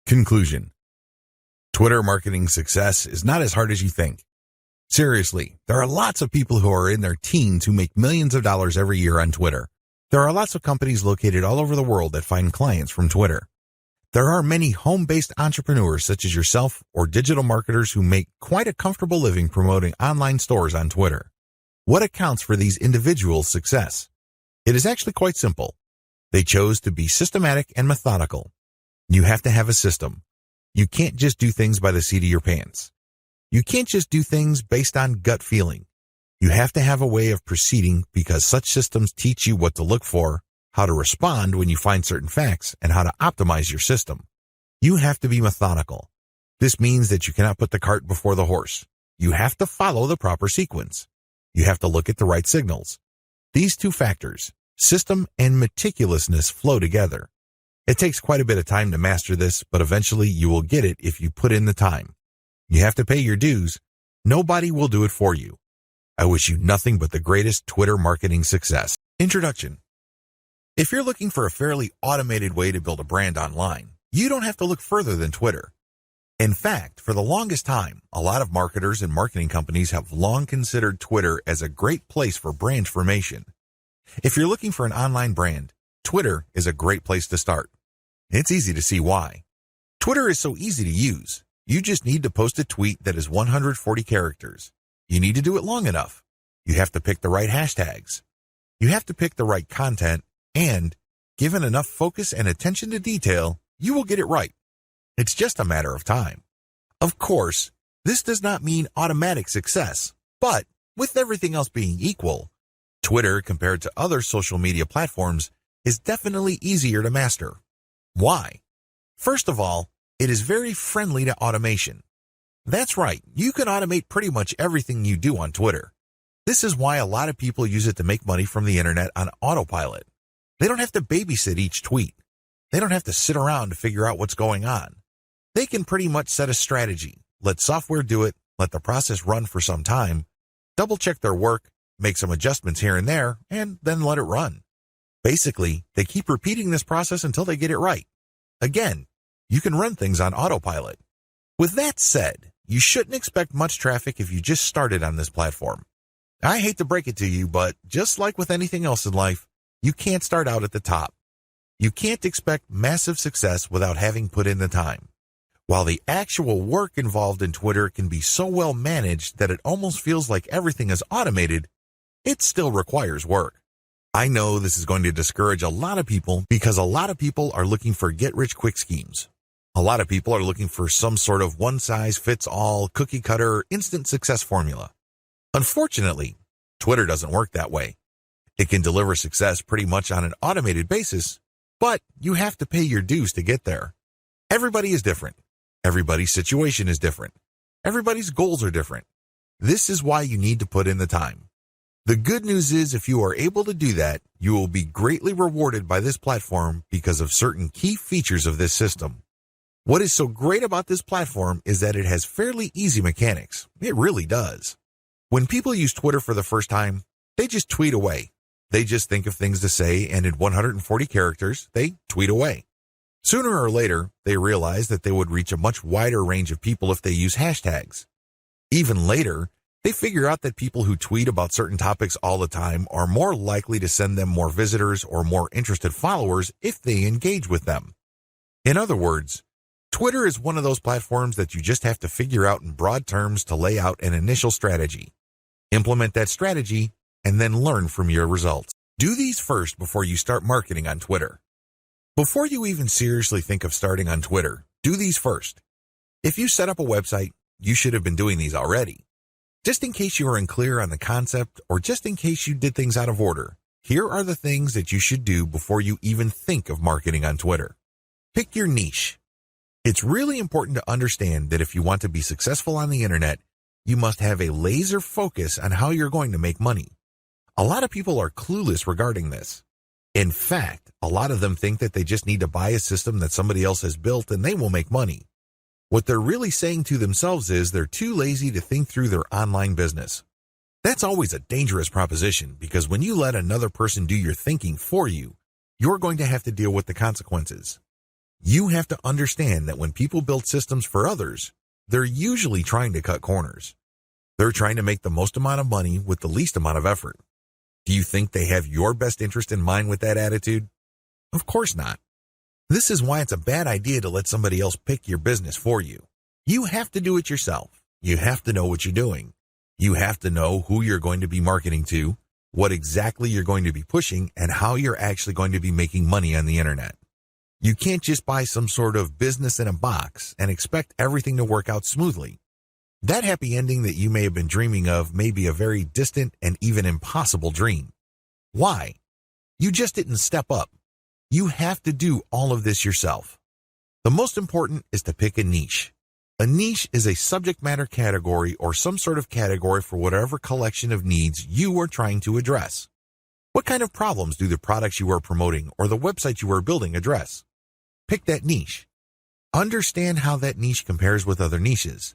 Conclusion. Twitter marketing success is not as hard as you think. Seriously, there are lots of people who are in their teens who make millions of dollars every year on Twitter. There are lots of companies located all over the world that find clients from Twitter. There are many home-based entrepreneurs such as yourself or digital marketers who make quite a comfortable living promoting online stores on Twitter. What accounts for these individuals' success? It is actually quite simple. They chose to be systematic and methodical. You have to have a system. You can't just do things by the seat of your pants. You can't just do things based on gut feeling. You have to have a way of proceeding because such systems teach you what to look for, how to respond when you find certain facts, and how to optimize your system. You have to be methodical. This means that you cannot put the cart before the horse. You have to follow the proper sequence. You have to look at the right signals. These two factors, system and meticulousness, flow together. It takes quite a bit of time to master this, but eventually you will get it if you put in the time. You have to pay your dues. Nobody will do it for you. I wish you nothing but the greatest Twitter marketing success. Introduction. If you're looking for a fairly automated way to build a brand online, you don't have to look further than Twitter. In fact, for the longest time, a lot of marketers and marketing companies have long considered Twitter as a great place for brand formation. If you're looking for an online brand, Twitter is a great place to start. It's easy to see why. Twitter is so easy to use. You just need to post a tweet that is 140 characters. You need to do it long enough. You have to pick the right hashtags. You have to pick the right content, and, given enough focus and attention to detail, you will get it right. It's just a matter of time. Of course, this does not mean automatic success, but with everything else being equal, Twitter, compared to other social media platforms, is definitely easier to master. Why? First of all, it is very friendly to automation. That's right, you can automate pretty much everything you do on Twitter. This is why a lot of people use it to make money from the internet on autopilot. They don't have to babysit each tweet. They don't have to sit around to figure out what's going on. They can pretty much set a strategy, let software do it, let the process run for some time, double-check their work, make some adjustments here and there, and then let it run. Basically, they keep repeating this process until they get it right. Again, you can run things on autopilot. With that said, you shouldn't expect much traffic if you just started on this platform. I hate to break it to you, but just like with anything else in life, you can't start out at the top. You can't expect massive success without having put in the time. While the actual work involved in Twitter can be so well managed that it almost feels like everything is automated, it still requires work. I know this is going to discourage a lot of people because a lot of people are looking for get-rich-quick schemes. A lot of people are looking for some sort of one-size-fits-all, cookie-cutter, instant success formula. Unfortunately, Twitter doesn't work that way. It can deliver success pretty much on an automated basis, but you have to pay your dues to get there. Everybody is different. Everybody's situation is different. Everybody's goals are different. This is why you need to put in the time. The good news is if you are able to do that, you will be greatly rewarded by this platform because of certain key features of this system. What is so great about this platform is that it has fairly easy mechanics. It really does. When people use Twitter for the first time, they just tweet away. They just think of things to say, and in 140 characters, they tweet away. Sooner or later, they realize that they would reach a much wider range of people if they use hashtags. Even later, they figure out that people who tweet about certain topics all the time are more likely to send them more visitors or more interested followers if they engage with them. In other words, Twitter is one of those platforms that you just have to figure out in broad terms to lay out an initial strategy. Implement that strategy, and then learn from your results. Do these first before you start marketing on Twitter. Before you even seriously think of starting on Twitter, do these first. If you set up a website, you should have been doing these already. Just in case you are unclear on the concept or just in case you did things out of order, here are the things that you should do before you even think of marketing on Twitter. Pick your niche. It's really important to understand that if you want to be successful on the internet, you must have a laser focus on how you're going to make money. A lot of people are clueless regarding this. In fact, a lot of them think that they just need to buy a system that somebody else has built and they will make money. What they're really saying to themselves is they're too lazy to think through their online business. That's always a dangerous proposition because when you let another person do your thinking for you, you're going to have to deal with the consequences. You have to understand that when people build systems for others, they're usually trying to cut corners. They're trying to make the most amount of money with the least amount of effort. Do you think they have your best interest in mind with that attitude? Of course not. This is why it's a bad idea to let somebody else pick your business for you. You have to do it yourself. You have to know what you're doing. You have to know who you're going to be marketing to, what exactly you're going to be pushing, and how you're actually going to be making money on the internet. You can't just buy some sort of business in a box and expect everything to work out smoothly. That happy ending that you may have been dreaming of may be a very distant and even impossible dream. Why? You just didn't step up. You have to do all of this yourself. The most important is to pick a niche. A niche is a subject matter category or some sort of category for whatever collection of needs you are trying to address. What kind of problems do the products you are promoting or the website you are building address? Pick that niche. Understand how that niche compares with other niches.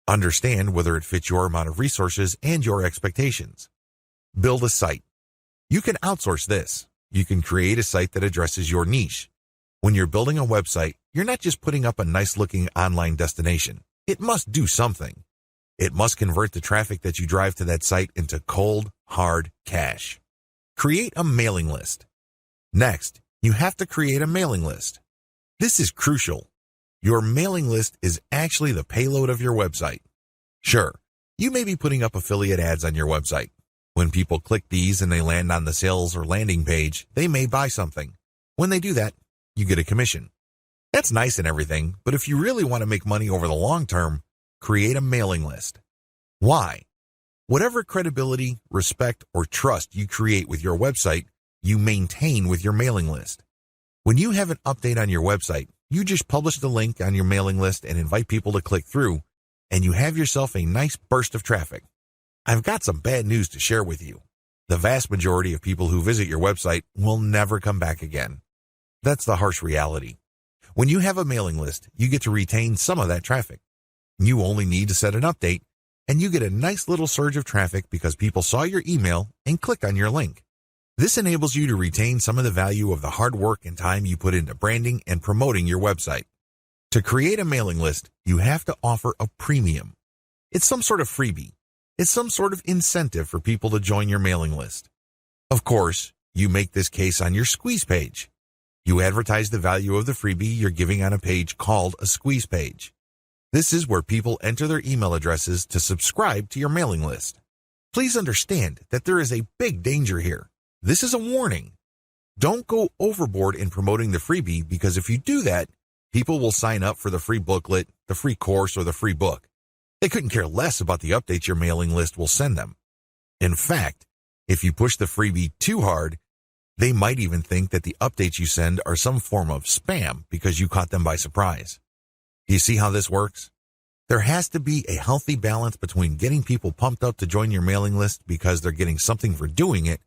Understand whether it fits your amount of resources and your expectations. Build a site. You can outsource this. You can create a site that addresses your niche. When you're building a website, you're not just putting up a nice-looking online destination. It must do something. It must convert the traffic that you drive to that site into cold, hard cash. Create a mailing list. Next, you have to create a mailing list. This is crucial. Your mailing list is actually the payload of your website. Sure, you may be putting up affiliate ads on your website. When people click these and they land on the sales or landing page, they may buy something. When they do that, you get a commission. That's nice and everything, but if you really want to make money over the long term, create a mailing list. Why? Whatever credibility, respect, or trust you create with your website, you maintain with your mailing list. When you have an update on your website, you just publish the link on your mailing list and invite people to click through, and you have yourself a nice burst of traffic. I've got some bad news to share with you. The vast majority of people who visit your website will never come back again. That's the harsh reality. When you have a mailing list, you get to retain some of that traffic. You only need to set an update, and you get a nice little surge of traffic because people saw your email and clicked on your link. This enables you to retain some of the value of the hard work and time you put into branding and promoting your website. To create a mailing list, you have to offer a premium. It's some sort of freebie. It's some sort of incentive for people to join your mailing list. Of course, you make this case on your squeeze page. You advertise the value of the freebie you're giving on a page called a squeeze page. This is where people enter their email addresses to subscribe to your mailing list. Please understand that there is a big danger here. This is a warning. Don't go overboard in promoting the freebie because if you do that, people will sign up for the free booklet, the free course, or the free book. They couldn't care less about the updates your mailing list will send them. In fact, if you push the freebie too hard, they might even think that the updates you send are some form of spam because you caught them by surprise. Do you see how this works? There has to be a healthy balance between getting people pumped up to join your mailing list because they're getting something for doing it,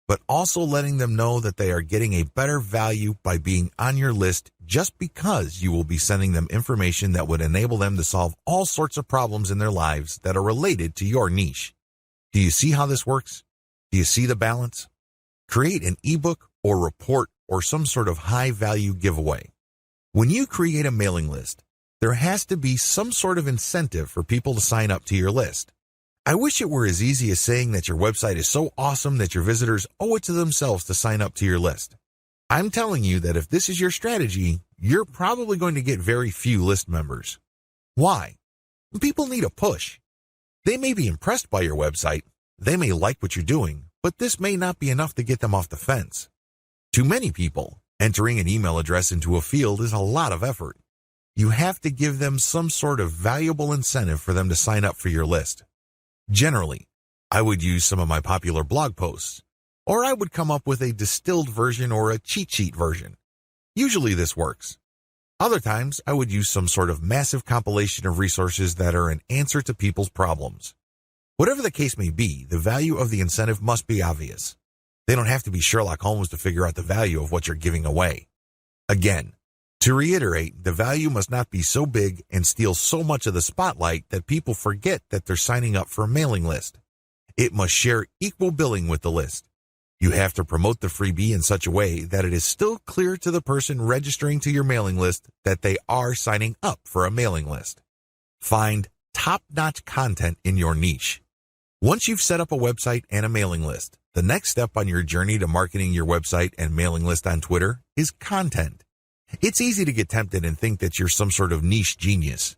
but also letting them know that they are getting a better value by being on your list just because you will be sending them information that would enable them to solve all sorts of problems in their lives that are related to your niche. Do you see how this works? Do you see the balance? Create an ebook or report or some sort of high-value giveaway. When you create a mailing list, there has to be some sort of incentive for people to sign up to your list. I wish it were as easy as saying that your website is so awesome that your visitors owe it to themselves to sign up to your list. I'm telling you that if this is your strategy, you're probably going to get very few list members. Why? People need a push. They may be impressed by your website, they may like what you're doing, but this may not be enough to get them off the fence. To many people, entering an email address into a field is a lot of effort. You have to give them some sort of valuable incentive for them to sign up for your list. Generally, I would use some of my popular blog posts, or I would come up with a distilled version or a cheat sheet version. Usually this works. Other times, I would use some sort of massive compilation of resources that are an answer to people's problems. Whatever the case may be, the value of the incentive must be obvious. They don't have to be Sherlock Holmes to figure out the value of what you're giving away. Again, to reiterate, the value must not be so big and steal so much of the spotlight that people forget that they're signing up for a mailing list. It must share equal billing with the list. You have to promote the freebie in such a way that it is still clear to the person registering to your mailing list that they are signing up for a mailing list. Find top-notch content in your niche. Once you've set up a website and a mailing list, the next step on your journey to marketing your website and mailing list on Twitter is content. It's easy to get tempted and think that you're some sort of niche genius.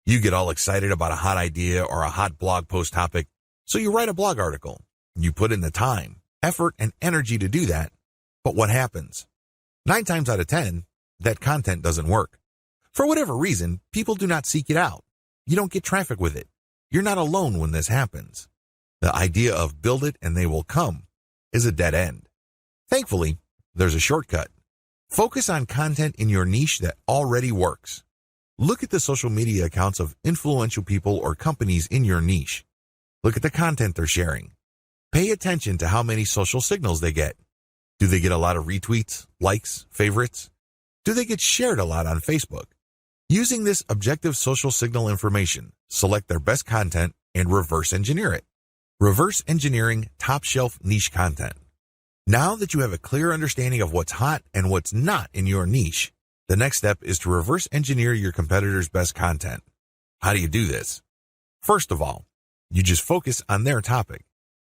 You get all excited about a hot idea or a hot blog post topic, so you write a blog article. You put in the time, effort, and energy to do that, but what happens? 9 times out of 10, that content doesn't work. For whatever reason, people do not seek it out. You don't get traffic with it. You're not alone when this happens. The idea of build it and they will come is a dead end. Thankfully, there's a shortcut. Focus on content in your niche that already works. Look at the social media accounts of influential people or companies in your niche. Look at the content they're sharing. Pay attention to how many social signals they get. Do they get a lot of retweets, likes, favorites? Do they get shared a lot on Facebook? Using this objective social signal information, select their best content and reverse engineer it. Reverse engineering top-shelf niche content. Now that you have a clear understanding of what's hot and what's not in your niche, the next step is to reverse engineer your competitors' best content. How do you do this? First of all, you just focus on their topic.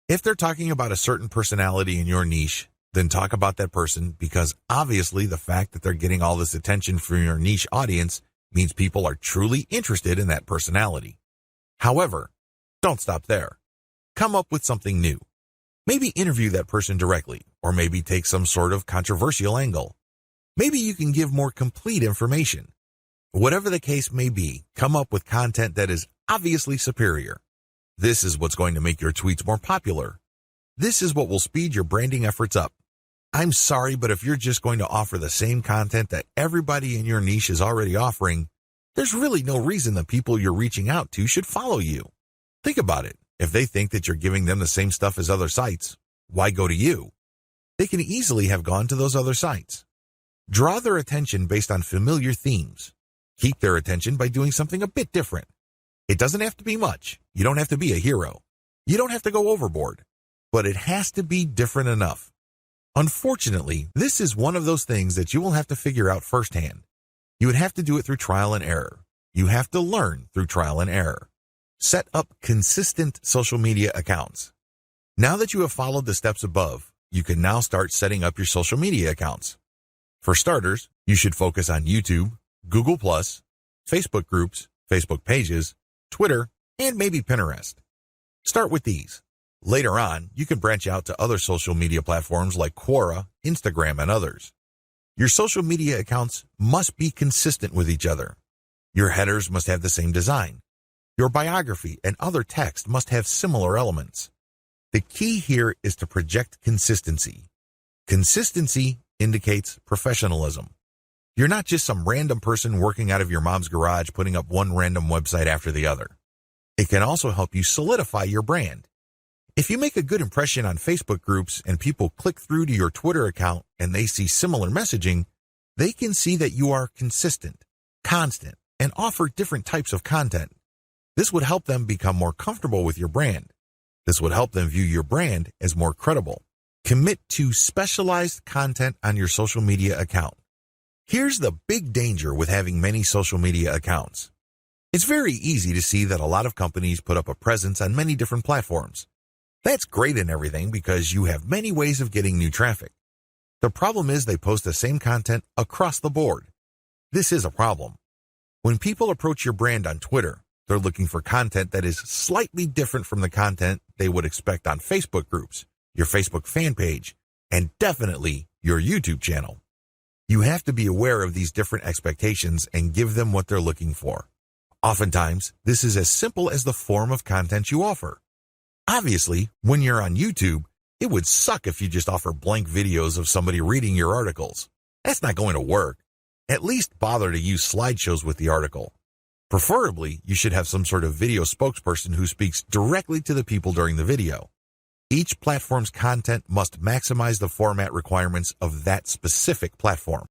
If they're talking about a certain personality in your niche, then talk about that person, because obviously the fact that they're getting all this attention from your niche audience means people are truly interested in that personality. However, don't stop there. Come up with something new. Maybe interview that person directly, or maybe take some sort of controversial angle. Maybe you can give more complete information. Whatever the case may be, come up with content that is obviously superior. This is what's going to make your tweets more popular. This is what will speed your branding efforts up. I'm sorry, but if you're just going to offer the same content that everybody in your niche is already offering, there's really no reason the people you're reaching out to should follow you. Think about it. If they think that you're giving them the same stuff as other sites, why go to you? They can easily have gone to those other sites. Draw their attention based on familiar themes. Keep their attention by doing something a bit different. It doesn't have to be much. You don't have to be a hero. You don't have to go overboard. But it has to be different enough. Unfortunately, this is one of those things that you will have to figure out firsthand. You would have to do it through trial and error. You have to learn through trial and error. Set up consistent social media accounts. Now that you have followed the steps above, you can now start setting up your social media accounts. For starters, you should focus on YouTube, Google+, Facebook groups, Facebook pages, Twitter, and maybe Pinterest. Start with these. Later on, you can branch out to other social media platforms like Quora, Instagram, and others. Your social media accounts must be consistent with each other. Your headers must have the same design. Your biography and other text must have similar elements. The key here is to project consistency. Consistency indicates professionalism. You're not just some random person working out of your mom's garage putting up one random website after the other. It can also help you solidify your brand. If you make a good impression on Facebook groups and people click through to your Twitter account and they see similar messaging, they can see that you are consistent, constant, and offer different types of content. This would help them become more comfortable with your brand. This would help them view your brand as more credible. Commit to specialized content on your social media account. Here's the big danger with having many social media accounts. It's very easy to see that a lot of companies put up a presence on many different platforms. That's great and everything because you have many ways of getting new traffic. The problem is they post the same content across the board. This is a problem. When people approach your brand on Twitter, they're looking for content that is slightly different from the content they would expect on Facebook groups, your Facebook fan page, and definitely your YouTube channel. You have to be aware of these different expectations and give them what they're looking for. Oftentimes, this is as simple as the form of content you offer. Obviously, when you're on YouTube, it would suck if you just offer blank videos of somebody reading your articles. That's not going to work. At least bother to use slideshows with the article. Preferably, you should have some sort of video spokesperson who speaks directly to the people during the video. Each platform's content must maximize the format requirements of that specific platform.